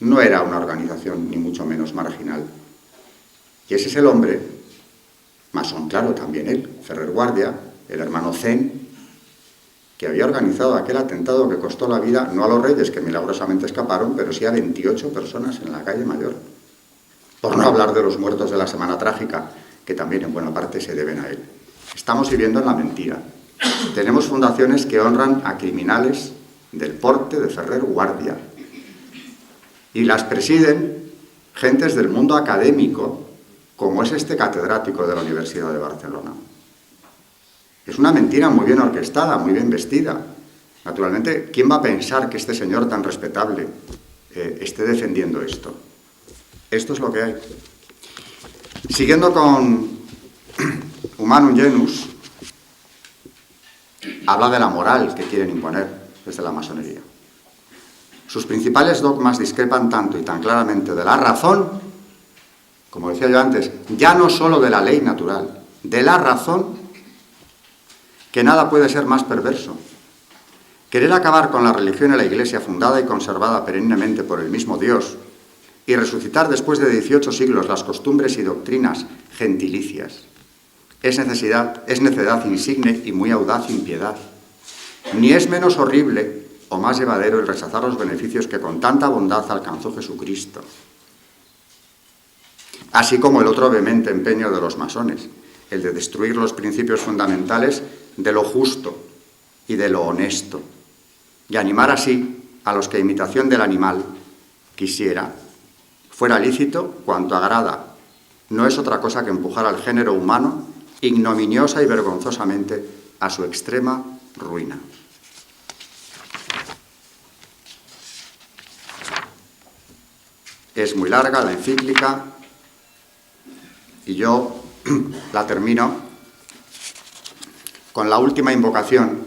No era una organización ni mucho menos marginal. Y ese es el hombre, masón, claro, también él, Ferrer Guardia, el hermano Zen, que había organizado aquel atentado que costó la vida, no a los reyes, que milagrosamente escaparon, pero sí a 28 personas en la calle Mayor. Por no hablar de los muertos de la Semana Trágica, que también en buena parte se deben a él. Estamos viviendo en la mentira. Tenemos fundaciones que honran a criminales del porte de Ferrer Guardia. Y las presiden gentes del mundo académico, como es este catedrático de la Universidad de Barcelona. Es una mentira muy bien orquestada, muy bien vestida. Naturalmente, ¿quién va a pensar que este señor tan respetable esté defendiendo esto? Esto es lo que hay. Siguiendo con Humanum Genus, habla de la moral que quieren imponer desde la masonería. Sus principales dogmas discrepan tanto y tan claramente de la razón, como decía yo antes, ya no solo de la ley natural, de la razón, que nada puede ser más perverso. Querer acabar con la religión y la Iglesia fundada y conservada perennemente por el mismo Dios y resucitar después de 18 siglos las costumbres y doctrinas gentilicias es necedad insigne y muy audaz impiedad. Ni es menos horrible o más llevadero el rechazar los beneficios que con tanta bondad alcanzó Jesucristo. Así como el otro vehemente empeño de los masones, el de destruir los principios fundamentales de lo justo y de lo honesto, y animar así a los que, imitación del animal, quisiera, fuera lícito cuanto agrada, no es otra cosa que empujar al género humano ignominiosa y vergonzosamente a su extrema ruina. Es muy larga la encíclica y yo la termino con la última invocación,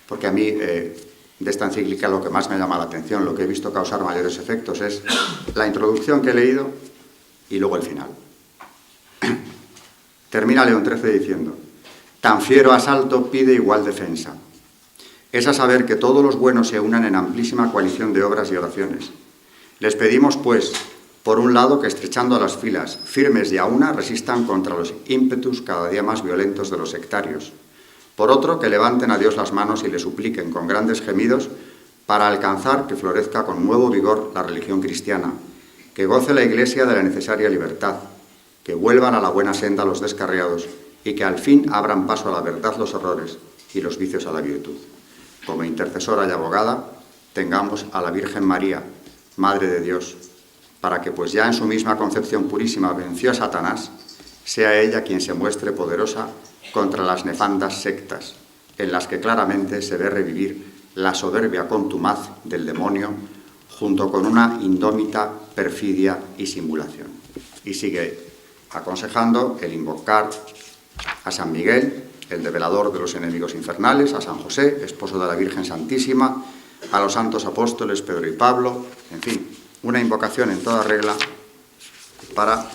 porque a mí de esta encíclica lo que más me llama la atención, lo que he visto causar mayores efectos, es la introducción que he leído y luego el final. Termina León XIII diciendo: tan fiero asalto pide igual defensa. Es a saber que todos los buenos se unan en amplísima coalición de obras y oraciones. Les pedimos, pues, por un lado, que estrechando las filas, firmes y a una, resistan contra los ímpetus cada día más violentos de los sectarios. Por otro, que levanten a Dios las manos y le supliquen con grandes gemidos para alcanzar que florezca con nuevo vigor la religión cristiana, que goce la Iglesia de la necesaria libertad, que vuelvan a la buena senda los descarriados y que al fin abran paso a la verdad los errores y los vicios a la virtud. Como intercesora y abogada, tengamos a la Virgen María, Madre de Dios, para que, pues ya en su misma concepción purísima venció a Satanás, sea ella quien se muestre poderosa contra las nefandas sectas, en las que claramente se ve revivir la soberbia contumaz del demonio, junto con una indómita perfidia y simulación. Y sigue aconsejando el invocar a San Miguel, el develador de los enemigos infernales, a San José, esposo de la Virgen Santísima, a los santos apóstoles Pedro y Pablo, en fin, una invocación en toda regla para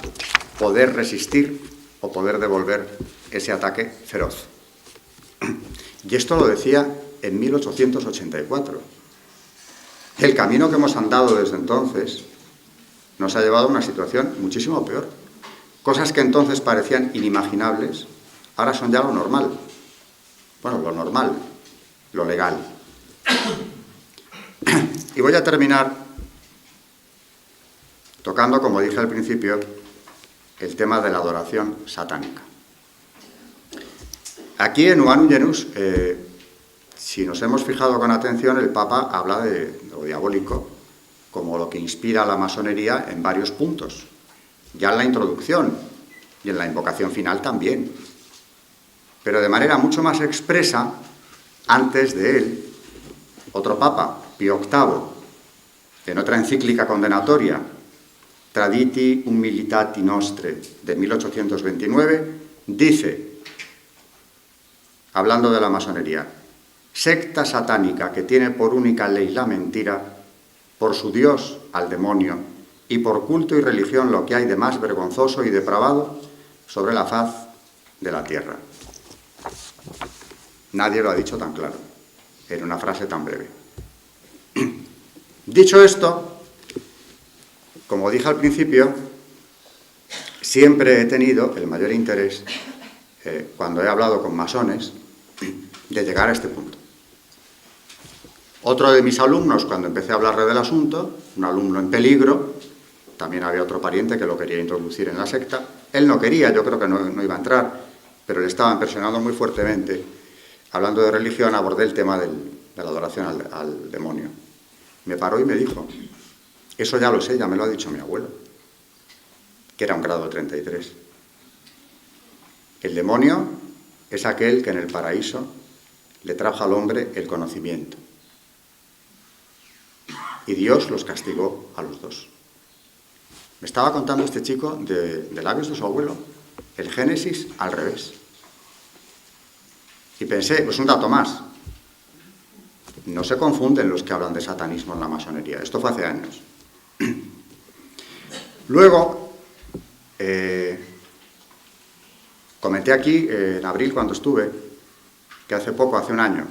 poder resistir o poder devolver ese ataque feroz. Y esto lo decía en 1884. El camino que hemos andado desde entonces nos ha llevado a una situación muchísimo peor. Cosas que entonces parecían inimaginables, ahora son ya lo normal. Bueno, lo normal, lo legal. Y voy a terminar tocando, como dije al principio, el tema de la adoración satánica. Aquí en Humanum Genus, si nos hemos fijado con atención, el Papa habla de lo diabólico como lo que inspira a la masonería en varios puntos. Ya en la introducción y en la invocación final también. Pero de manera mucho más expresa, antes de él, otro Papa, Pío VIII, en otra encíclica condenatoria, Traditi Humilitati Nostre, de 1829, dice, hablando de la masonería: secta satánica que tiene por única ley la mentira, por su Dios al demonio, y por culto y religión lo que hay de más vergonzoso y depravado sobre la faz de la tierra. Nadie lo ha dicho tan claro, en una frase tan breve. Dicho esto, como dije al principio, siempre he tenido el mayor interés, cuando he hablado con masones, de llegar a este punto. Otro de mis alumnos, cuando empecé a hablarle del asunto, un alumno en peligro, también había otro pariente que lo quería introducir en la secta, él no quería, yo creo que no iba a entrar, pero le estaban presionando muy fuertemente. Hablando de religión, abordé el tema de la adoración al demonio. Me paró y me dijo, eso ya lo sé, ya me lo ha dicho mi abuelo, que era un grado 33. El demonio es aquel que en el paraíso le trajo al hombre el conocimiento. Y Dios los castigó a los dos. Me estaba contando este chico de labios de su abuelo, el Génesis al revés. Y pensé, pues un dato más. No se confunden los que hablan de satanismo en la masonería. Esto fue hace años. Luego, comenté aquí, en abril cuando estuve, que hace poco, hace un año,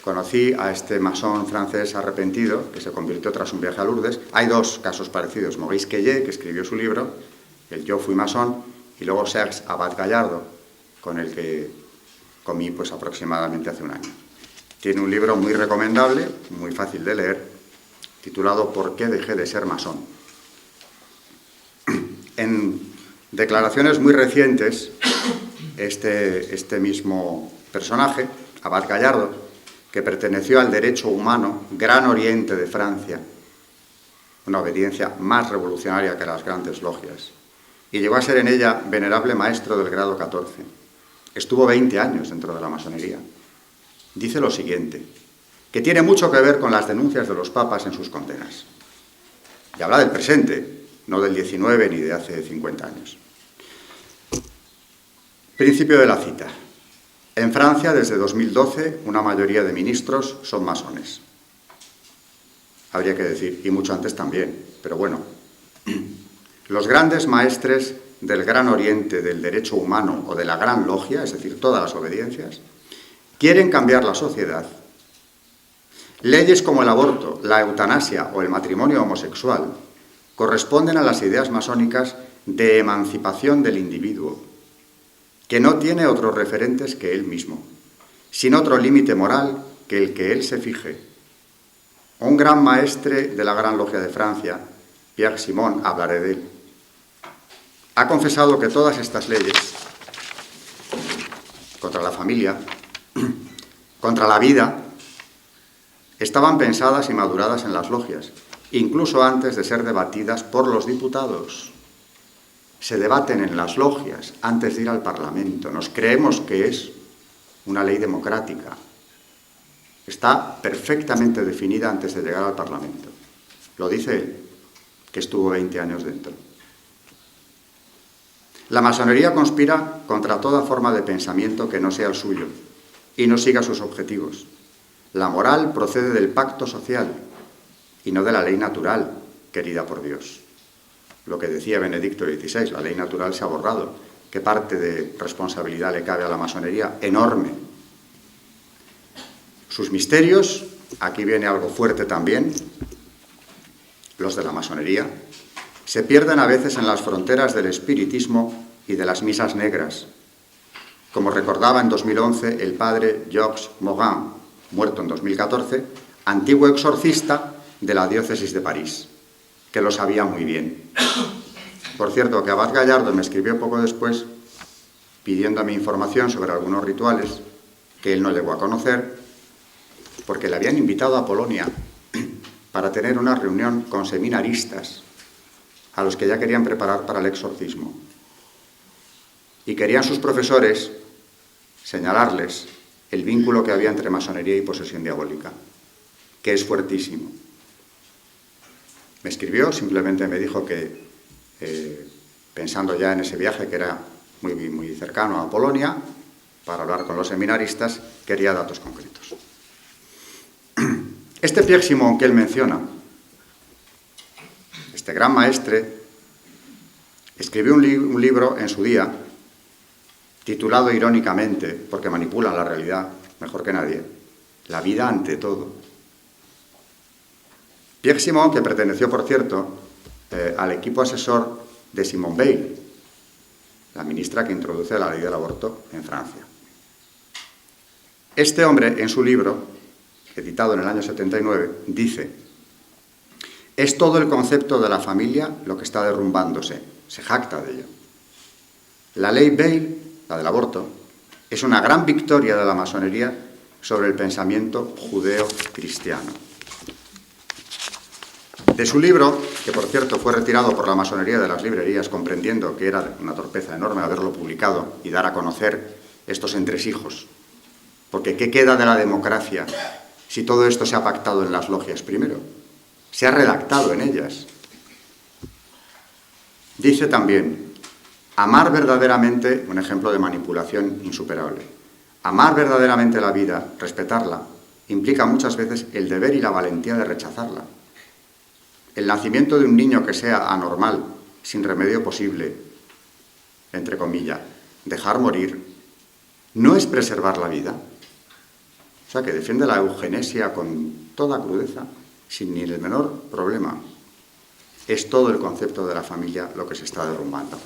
conocí a este masón francés arrepentido, que se convirtió tras un viaje a Lourdes. Hay dos casos parecidos. Maurice Queillet, que escribió su libro, el Yo fui masón, y luego Serge Abad Gallardo, con el que comí pues aproximadamente hace un año. Tiene un libro muy recomendable, muy fácil de leer, titulado ¿Por qué dejé de ser masón? En declaraciones muy recientes, este mismo personaje, Abad Gallardo, que perteneció al derecho humano, Gran Oriente de Francia, una obediencia más revolucionaria que las grandes logias, y llegó a ser en ella venerable maestro del grado 14. Estuvo 20 años dentro de la masonería. Dice lo siguiente, que tiene mucho que ver con las denuncias de los papas en sus condenas. Y habla del presente, no del 19 ni de hace 50 años. Principio de la cita. En Francia, desde 2012, una mayoría de ministros son masones. Habría que decir, y mucho antes también, pero bueno. Los grandes maestres del Gran Oriente, del derecho humano o de la Gran Logia, es decir, todas las obediencias, quieren cambiar la sociedad. Leyes como el aborto, la eutanasia o el matrimonio homosexual corresponden a las ideas masónicas de emancipación del individuo, que no tiene otros referentes que él mismo, sin otro límite moral que el que él se fije. Un gran maestre de la Gran Logia de Francia, Pierre Simon, hablaré de él, ha confesado que todas estas leyes contra la familia, contra la vida, estaban pensadas y maduradas en las logias, incluso antes de ser debatidas por los diputados. Se debaten en las logias antes de ir al Parlamento. Nos creemos que es una ley democrática. Está perfectamente definida antes de llegar al Parlamento. Lo dice él, que estuvo 20 años dentro. La masonería conspira contra toda forma de pensamiento que no sea el suyo y no siga sus objetivos. La moral procede del pacto social y no de la ley natural querida por Dios. Lo que decía Benedicto XVI, la ley natural se ha borrado. ¿Qué parte de responsabilidad le cabe a la masonería? Enorme. Sus misterios, aquí viene algo fuerte también, los de la masonería, se pierden a veces en las fronteras del espiritismo y de las misas negras, como recordaba en 2011 el padre Georges Morin, muerto en 2014, antiguo exorcista de la diócesis de París, que lo sabía muy bien. Por cierto, que Abad Gallardo me escribió poco después pidiéndome información sobre algunos rituales que él no llegó a conocer, porque le habían invitado a Polonia para tener una reunión con seminaristas a los que ya querían preparar para el exorcismo. Y querían sus profesores señalarles el vínculo que había entre masonería y posesión diabólica, que es fuertísimo. Me escribió, simplemente me dijo que, pensando ya en ese viaje que era muy cercano a Polonia, para hablar con los seminaristas, quería datos concretos. Este Pierre Simon que él menciona, este gran maestre, escribió un libro en su día, titulado irónicamente, porque manipula la realidad mejor que nadie, La vida ante todo. Pierre Simon, que perteneció, por cierto, al equipo asesor de Simone Veil, la ministra que introduce la ley del aborto en Francia. Este hombre, en su libro, editado en el año 79, dice: es todo el concepto de la familia lo que está derrumbándose. Se jacta de ello. La ley Bale, la del aborto, es una gran victoria de la masonería sobre el pensamiento judeo-cristiano. De su libro, que por cierto fue retirado por la masonería de las librerías, comprendiendo que era una torpeza enorme haberlo publicado y dar a conocer estos entresijos, porque ¿qué queda de la democracia si todo esto se ha pactado en las logias primero? Se ha redactado en ellas. Dice también: amar verdaderamente, un ejemplo de manipulación insuperable, amar verdaderamente la vida, respetarla, implica muchas veces el deber y la valentía de rechazarla. El nacimiento de un niño que sea anormal, sin remedio posible, entre comillas, dejar morir, ¿no es preservar la vida? O sea, que defiende la eugenesia con toda crudeza, sin ni el menor problema. Es todo el concepto de la familia lo que se está derrumbando.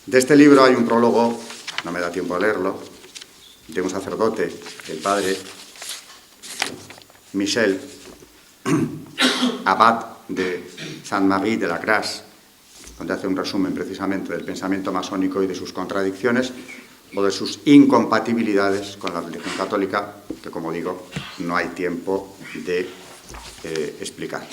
De este libro hay un prólogo, no me da tiempo a leerlo, de un sacerdote, el padre Michel, abad de Saint-Marie de la Grasse, donde hace un resumen precisamente del pensamiento masónico y de sus contradicciones o de sus incompatibilidades con la religión católica, que, como digo, no hay tiempo de explicar.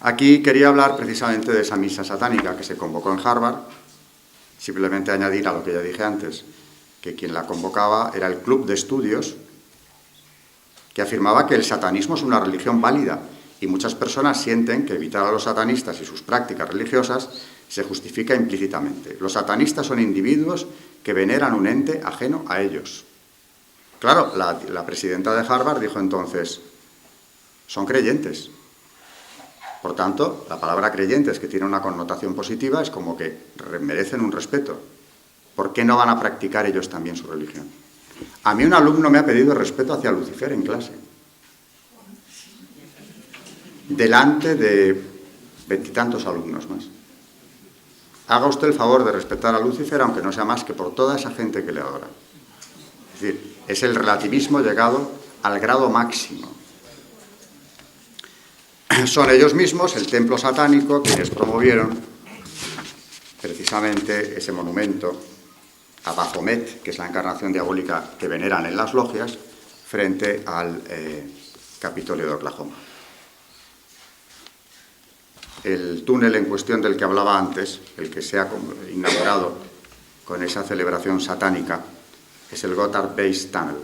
Aquí quería hablar precisamente de esa misa satánica que se convocó en Harvard. Simplemente añadir a lo que ya dije antes, que quien la convocaba era el Club de Estudios, que afirmaba que el satanismo es una religión válida, y muchas personas sienten que evitar a los satanistas y sus prácticas religiosas se justifica implícitamente. Los satanistas son individuos que veneran un ente ajeno a ellos. Claro, la presidenta de Harvard dijo entonces: son creyentes. Por tanto, la palabra creyentes, que tiene una connotación positiva, es como que merecen un respeto. ¿Por qué no van a practicar ellos también su religión? A mí un alumno me ha pedido respeto hacia Lucifer en clase, delante de 20 y tantos alumnos más. Haga usted el favor de respetar a Lucifer, aunque no sea más que por toda esa gente que le adora. Es decir, es el relativismo llegado al grado máximo. Son ellos mismos, el templo satánico, quienes promovieron precisamente ese monumento a Baphomet, que es la encarnación diabólica que veneran en las logias, frente al Capitolio de Oklahoma. El túnel en cuestión del que hablaba antes, el que se ha inaugurado con esa celebración satánica, es el Gotthard Base Tunnel.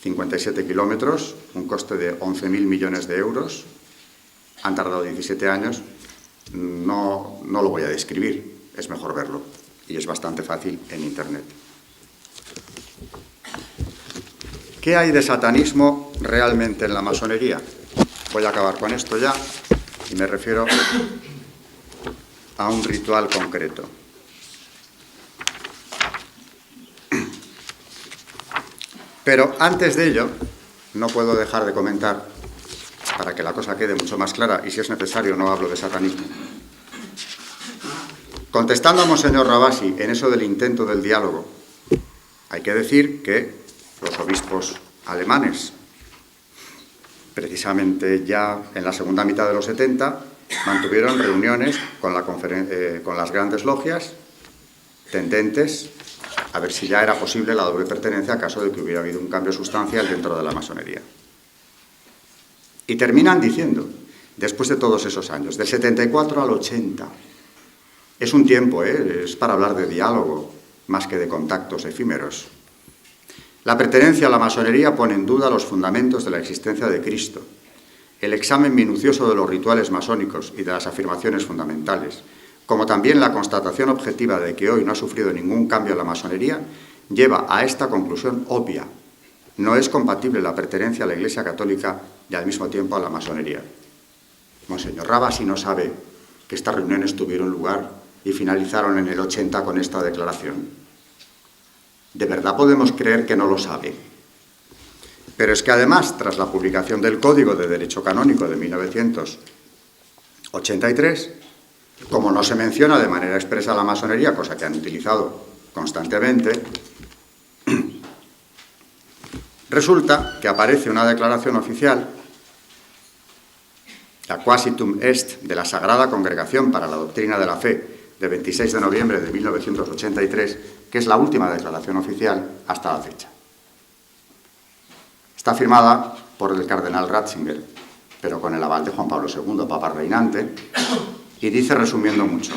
57 kilómetros, un coste de 11.000 millones de euros. Han tardado 17 años. No lo voy a describir, es mejor verlo. Y es bastante fácil en Internet. ¿Qué hay de satanismo realmente en la masonería? Voy a acabar con esto ya, y me refiero a un ritual concreto. Pero antes de ello, no puedo dejar de comentar, para que la cosa quede mucho más clara, y si es necesario no hablo de satanismo. Contestando a Monseñor Rabasi en eso del intento del diálogo, hay que decir que los obispos alemanes, precisamente ya en la segunda mitad de los 70, mantuvieron reuniones con las grandes logias tendentes a ver si ya era posible la doble pertenencia a caso de que hubiera habido un cambio sustancial dentro de la masonería. Y terminan diciendo, después de todos esos años, del 74 al 80, es un tiempo, es para hablar de diálogo, más que de contactos efímeros. La pertenencia a la masonería pone en duda los fundamentos de la existencia de Cristo. El examen minucioso de los rituales masónicos y de las afirmaciones fundamentales, como también la constatación objetiva de que hoy no ha sufrido ningún cambio la masonería, lleva a esta conclusión obvia. No es compatible la pertenencia a la Iglesia Católica y al mismo tiempo a la masonería. Monseñor Rabasi no sabe que estas reuniones tuvieron lugar y finalizaron en el 80 con esta declaración. ¿De verdad podemos creer que no lo sabe? Pero es que además, tras la publicación del Código de Derecho Canónico de 1983, Como no se menciona de manera expresa la masonería, cosa que han utilizado constantemente, resulta que aparece una declaración oficial, la Quasitum Est de la Sagrada Congregación para la Doctrina de la Fe, de 26 de noviembre de 1983, que es la última declaración oficial hasta la fecha. Está firmada por el cardenal Ratzinger, pero con el aval de Juan Pablo II, Papa reinante, y dice, resumiendo mucho,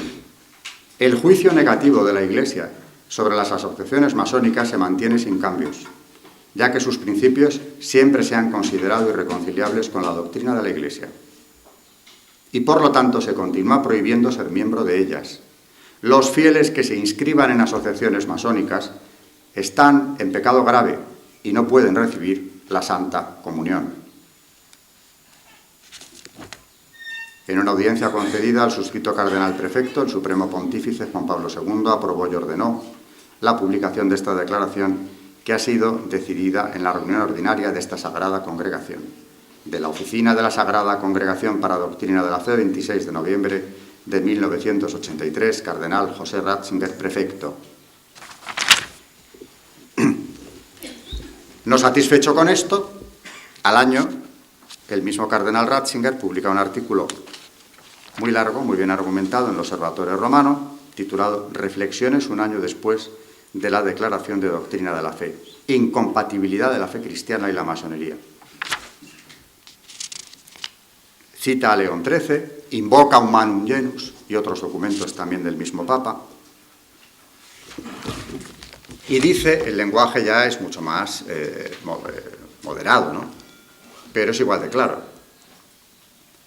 el juicio negativo de la Iglesia sobre las asociaciones masónicas se mantiene sin cambios, ya que sus principios siempre se han considerado irreconciliables con la doctrina de la Iglesia. Y por lo tanto se continúa prohibiendo ser miembro de ellas. Los fieles que se inscriban en asociaciones masónicas están en pecado grave y no pueden recibir la Santa Comunión. En una audiencia concedida al suscrito cardenal prefecto, el Supremo Pontífice Juan Pablo II aprobó y ordenó la publicación de esta declaración, que ha sido decidida en la reunión ordinaria de esta Sagrada Congregación, de la Oficina de la Sagrada Congregación para Doctrina de la Fe, 26 de noviembre de 1983, cardenal José Ratzinger, prefecto. No satisfecho con esto, al año, el mismo cardenal Ratzinger publica un artículo muy largo, muy bien argumentado en el Observatorio Romano, titulado Reflexiones un año después de la Declaración de Doctrina de la Fe, incompatibilidad de la fe cristiana y la masonería. Cita a León XIII, invoca un Manum Genus y otros documentos también del mismo Papa, y dice, el lenguaje ya es mucho más moderado, ¿no? Pero es igual de claro.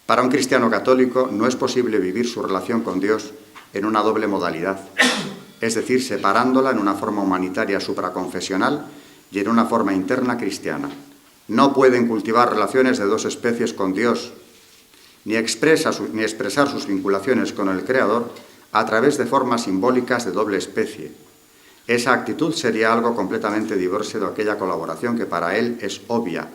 Para un cristiano católico no es posible vivir su relación con Dios en una doble modalidad, es decir, separándola en una forma humanitaria supraconfesional y en una forma interna cristiana. No pueden cultivar relaciones de dos especies con Dios, ni expresar sus vinculaciones con el Creador a través de formas simbólicas de doble especie. Esa actitud sería algo completamente diverso de aquella colaboración que para él es obvia,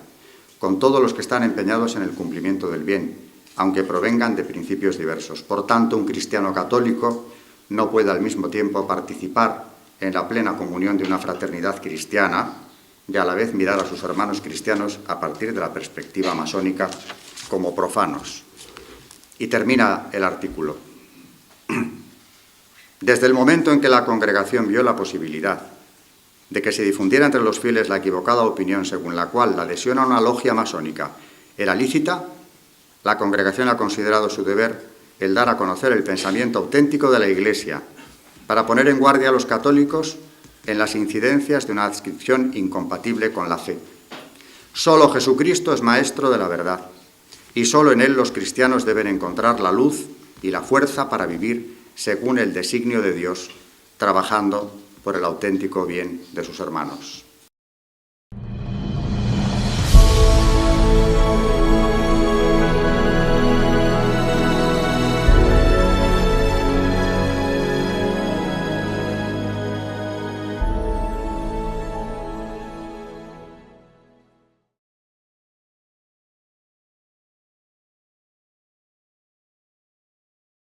con todos los que están empeñados en el cumplimiento del bien, aunque provengan de principios diversos. Por tanto, un cristiano católico no puede al mismo tiempo participar en la plena comunión de una fraternidad cristiana y a la vez mirar a sus hermanos cristianos a partir de la perspectiva masónica como profanos. Y termina el artículo. Desde el momento en que la congregación vio la posibilidad de que se difundiera entre los fieles la equivocada opinión según la cual la adhesión a una logia masónica era lícita, la congregación ha considerado su deber el dar a conocer el pensamiento auténtico de la Iglesia para poner en guardia a los católicos en las incidencias de una adscripción incompatible con la fe. Solo Jesucristo es maestro de la verdad y solo en él los cristianos deben encontrar la luz y la fuerza para vivir según el designio de Dios, trabajando por el auténtico bien de sus hermanos.